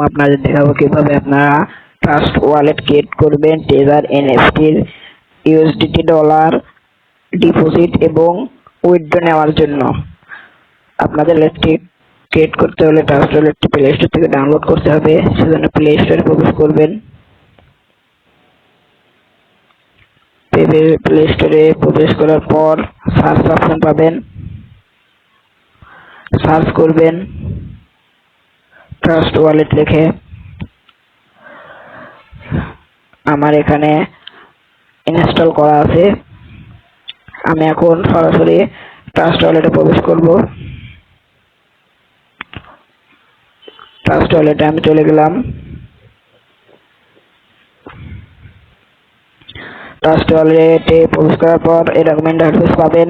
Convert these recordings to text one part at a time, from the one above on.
আপনাদের দেখাবো কিভাবে আপনারা ট্রাস্ট ওয়ালেট ক্রিয়েট করবেন টেজার এনএফটির ইউএসডিটি ডলার ডিপোজিট এবং উইথড্র নেওয়ার জন্য। আপনাদের ওয়ালেটটি ক্রিয়েট করতে হলে ট্রাস্ট ওয়ালেটটি প্লে স্টোর থেকে ডাউনলোড করতে হবে। সেজন্য প্লে স্টোরে প্রবেশ করবেন। প্লে স্টোরে প্রবেশ করার পর সার্চ অপশন পাবেন, সার্চ করবেন ট্রাস্ট ওয়ালেট লিখে। আমার এখানে ইনস্টল করা আছে। আমি এখন সরাসরি ট্রাস্ট ওয়ালেটে প্রবেশ করব। ট্রাস্ট ওয়ালেটে আমি চলে গেলাম। ট্রাস্ট ওয়ালেটে প্রবেশ করার পর এরকম ইন্টারফেস পাবেন।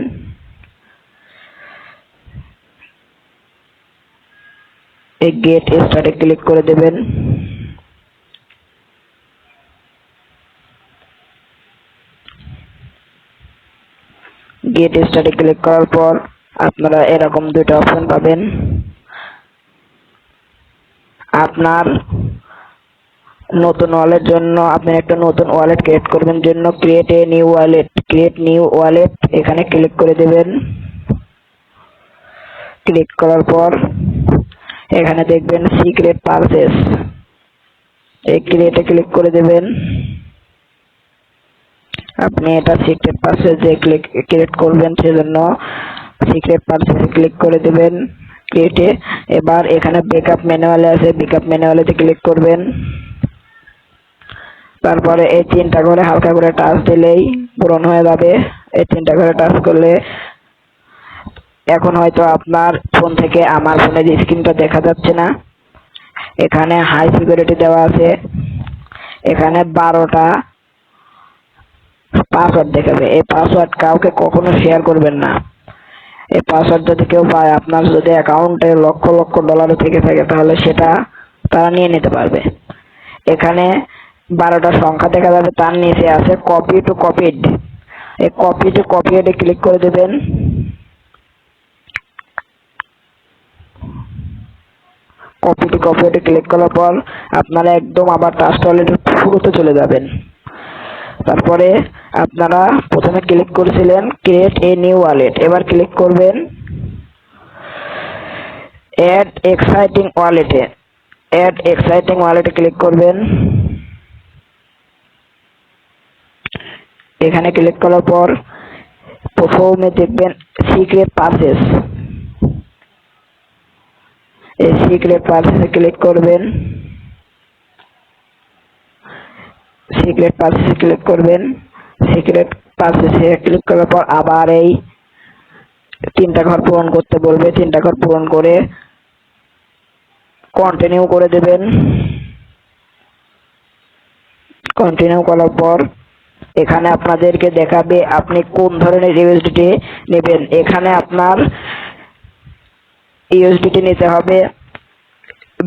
এই গেট স্টার্টে ক্লিক করে দেবেন। গেট স্টার্টে ক্লিক করার পর আপনারা এরকম দুটো অপশন পাবেন। আপনার নতুন ওয়ালেট জন্য আপনি একটা নতুন ওয়ালেট ক্রিয়েট করবেন জন্য ক্রিয়েট নিউ ওয়ালেট এখানে ক্লিক করে দেবেন। ক্লিক করার পর এখানে দেখবেন সিক্রেট পারচেজ, এই ক্রিয়েটে ক্লিক করে দেবেন। আপনি এটা সিক্রেট পারচেজে ক্রিয়েট করবেন, সেজন্য সিক্রেট পারচেজে ক্লিক করে দেবেন ক্রিয়েটে। এবার এখানে ব্যাকআপ ম্যানুয়ালে আছে, ব্যাকআপ ম্যানুয়ালেতে ক্লিক করবেন। তারপরে এই তিনটা করে হালকা করে টাচ দিলেই পূরণ হয়ে যাবে। এই তিনটা করে টাচ করলে এখন হয়তো আপনার ফোন থেকে আমার ফোনের স্ক্রিনটা দেখা যাচ্ছে না। এখানে হাই সিকিউরিটি দেওয়া আছে। এখানে 12টা পাসওয়ার্ড দেখাবে। এই পাসওয়ার্ড কাউকে কখনো শেয়ার করবেন না। এই পাসওয়ার্ড যদি কেউ পায়, আপনার যদি অ্যাকাউন্টে লক্ষ লক্ষ ডলার থেকে থাকে, তাহলে সেটা তারা নিয়ে নিতে পারবে। এখানে 12টা সংখ্যা দেখা যাবে, তার নিচে আছে কপি টু কপিড। এই কপি টু কপিডে ক্লিক করে দেবেন। কপি টু কপিডে ক্লিক করার পর আপনারা একদম আবার ট্রাস্ট ওয়ালেটের শুরুতে চলে যাবেন। তারপরে আপনারা প্রথমে ক্লিক করেছিলেন ক্রিয়েট এ নিউ ওয়ালেট, এবার ক্লিক করবেন অ্যাড এক্সাইটিং ওয়ালেটে ক্লিক করবেন। এখানে ক্লিক করার পর প্রথমে দেখবেন সিক্রেট পারচেজ, এই সিক্রেট পারচেজে ক্লিক করবেন। সিক্রেট পারচেজে ক্লিক করার পর আবার এই তিনটা ঘর পূরণ করতে বলবে। তিনটা ঘর পূরণ করে কন্টিনিউ করে দেবেন। কন্টিনিউ করার পর এখানে আপনাদেরকে দেখাবে আপনি কোন ধরনের ইউএসডিটি নেবেন। এখানে আপনার ইউএসডিটি নিতে হবে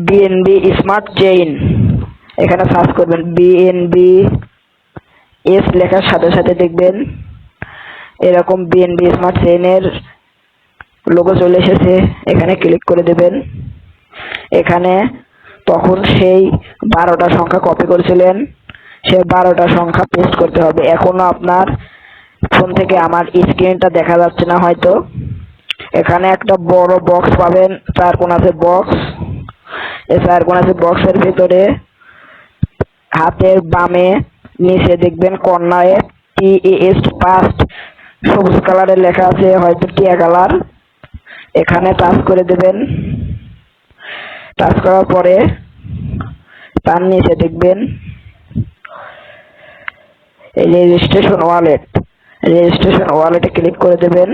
বিএনবি স্মার্ট চেইন। এখানে সার্চ করবেন বিএনবি, এস লেখার সাথে সাথে দেখবেন এরকম বিএনবি স্মার্ট চেইনের লোগো চলে এসেছে। এখানে ক্লিক করে দেবেন। এখানে তখন সেই 12টা সংখ্যা কপি করেছিলেন, সেই 12টা সংখ্যা পেস্ট করতে হবে। এখনো আপনার ফোন থেকে আমার স্ক্রিনটা দেখা যাচ্ছে না হয়তো। এখানে একটা বড় বক্স পাবেন, 4 কোণাতে বক্স। এই 4 কোণাতে বক্সের ভিতরে হাতের বামে নিচে দেখবেন কর্নারে TES পাস্ট সবুজ কালারের লেখা আছে, হয়তো টিয়া কালার। এখানে টাচ করে দেবেন। টাচ করার পরে তার নিচে দেখবেন এই রেজিস্ট্রেশন ওয়ালেটে ক্লিক করে দেবেন।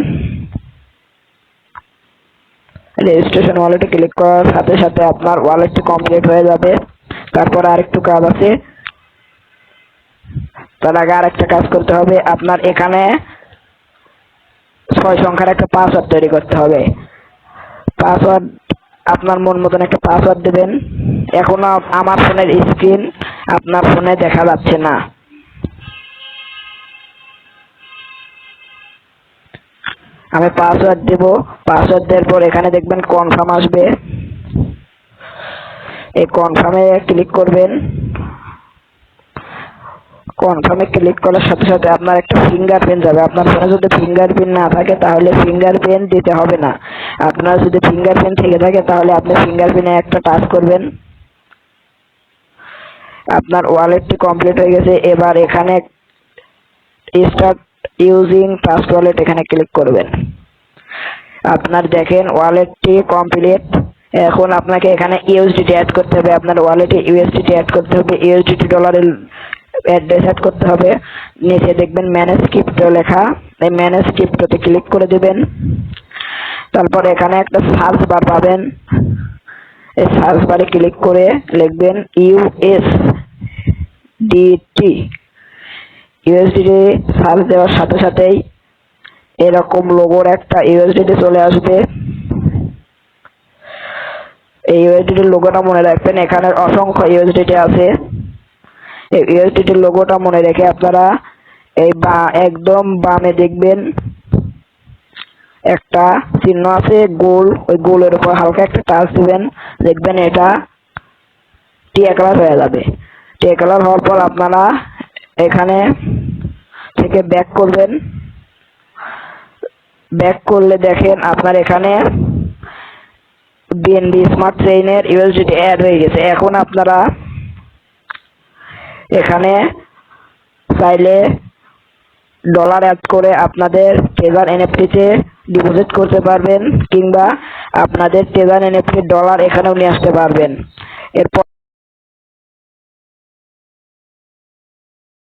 রেজিস্ট্রেশন ওয়ালেটে ক্লিক করার সাথে সাথে আপনার ওয়ালেটটি কমপ্লিট হয়ে যাবে। তারপর আরেকটু কাজ আছে, তার আগে আরেকটা কাজ করতে হবে। আপনার এখানে 6 সংখ্যার একটা পাসওয়ার্ড তৈরি করতে হবে। পাসওয়ার্ড আপনার মন মতন একটা পাসওয়ার্ড দেবেন। এখনো আমার ফোনের স্ক্রিন আপনার ফোনে দেখা যাচ্ছে না। আমি পাসওয়ার্ড দেব। পাসওয়ার্ড দেওয়ার পর এখানে দেখবেন কনফার্ম আসবে। এই কনফার্মে ক্লিক করবেন। কনফার্মে ক্লিক করার সাথে সাথে আপনার একটা ফিঙ্গারপ্রিন্ট যাবে। আপনার ফোনে যদি ফিঙ্গারপ্রিন্ট না থাকে তাহলে ফিঙ্গারপ্রিন্ট দিতে হবে না। আপনার যদি ফিঙ্গারপ্রিন্ট থেকে থাকে তাহলে আপনি ফিঙ্গারপ্রিন্টে একটা টাচ করবেন। আপনার ওয়ালেটটি কমপ্লিট হয়ে গেছে। এবার এখানে স্টার্ট ইউজিং ট্রাস্ট ওয়ালেট এখানে ক্লিক করবেন। আপনার দেখেন ওয়ালেটটি কমপ্লিট। এখন আপনাকে এখানে ইউএসডিটি অ্যাড করতে হবে। আপনার ওয়ালেটে ইউএসডিটি অ্যাড করতে হবে। ইউএসডিটি ডলারের অ্যাড্রেস অ্যাড করতে হবে। নিচে দেখবেন ম্যানেজ ক্রিপ্টো লেখা, এই ম্যানেজ ক্রিপ্টোতে ক্লিক করে দেবেন। তারপর এখানে একটা সার্চ বার পাবেন। এই সার্চ বারে ক্লিক করে লিখবেন ইউএসডিটি। ইউএসডিটি সার্চ দেওয়ার সাথে সাথেই এরকম লোগোর একটা ইউএসডিটি চলে আসবে। এই ইউএসডিটির লোগোটা মনে রাখবেন। এখানে অসংখ্য ইউএসডিটি আছে। এই ইউএসডিটির লোগোটা মনে রেখে আপনারা এই একদম বামে দেখবেন একটা চিহ্ন আছে গোল, ওই গোলের উপর হালকা একটা টাচ দিবেন। দেখবেন এটা টিয়া কালার হয়ে যাবে। টিয়া কালার হওয়ার পর আপনারা এখানে থেকে ব্যাক করবেন। ব্যাক করলে দেখেন আপনার এখানে বিএনবি স্মার্ট চেইনের ইউএসডিটি অ্যাড হয়ে গেছে। এখন আপনারা এখানে চাইলে ডলার অ্যাড করে আপনাদের ট্রেজার এনএফটিতে ডিপোজিট করতে পারবেন, কিংবা আপনাদের ট্রেজার এনএফটি ডলার এখানেও নিয়ে আসতে পারবেন। এরপর